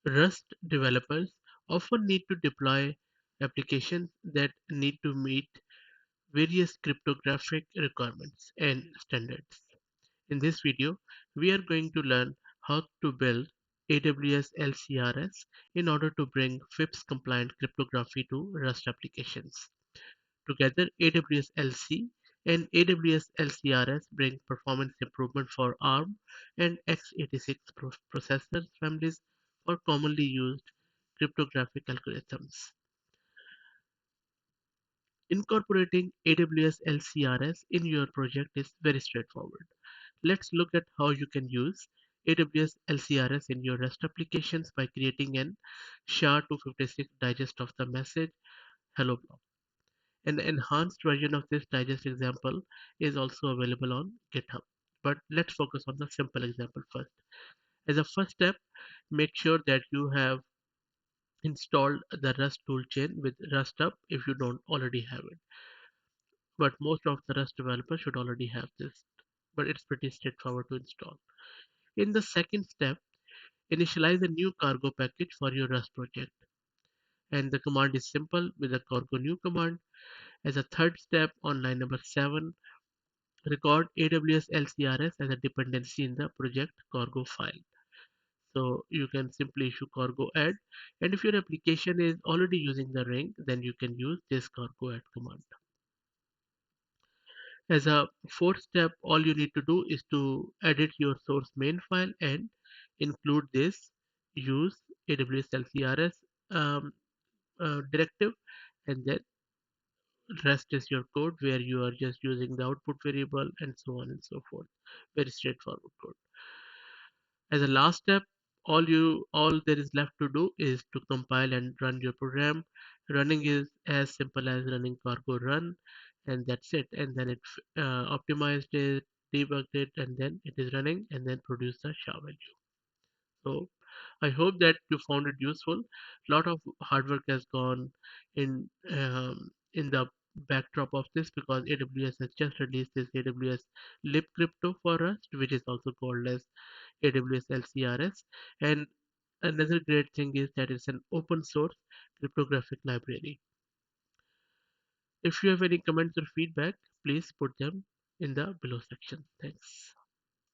Rust developers often need to deploy applications that need to meet various cryptographic requirements and standards. In this video, we are going to learn how to build AWS-lc-rs in order to bring FIPS compliant cryptography to Rust applications. Together, AWS-LC and AWS-lc-rs bring performance improvement for ARM and x86 processor families for commonly used cryptographic algorithms. Incorporating AWS LCRS in your project is very straightforward. Let's look at how you can use AWS LCRS in your REST applications by creating an SHA-256 digest of the message hello block. An enhanced version of this digest example is also available on GitHub. But let's focus on the simple example first. As a first step, make sure that you have installed the Rust toolchain with Rust up if you don't already have it. But most of the Rust developers should already have this. But it's pretty straightforward to install. In the second step, initialize a new cargo package for your Rust project. And the command is simple with the cargo new command. As a third step on line number 7, record AWS LCRS as a dependency in the project cargo file. So you can simply issue cargo add, and if your application is already using the ring, then you can use this cargo add command. As a fourth step, all you need to do is to edit your source main file and include this use AWS LCRS directive, and then rest is your code where you are just using the output variable and so on and so forth. Very straightforward code. As a last step, all there is left to do is to compile and run your program. Running is as simple as running cargo run, and that's it. And then it optimized it, debugged it, and then it is running, and then produce the SHA value. So I hope that you found it useful. A lot of hard work has gone in the backdrop of this because AWS has just released this AWS Libcrypto for us, which is also called as AWS LCRS. And another great thing is that it's an open source cryptographic library. If you have any comments or feedback, please put them in the below section. Thanks.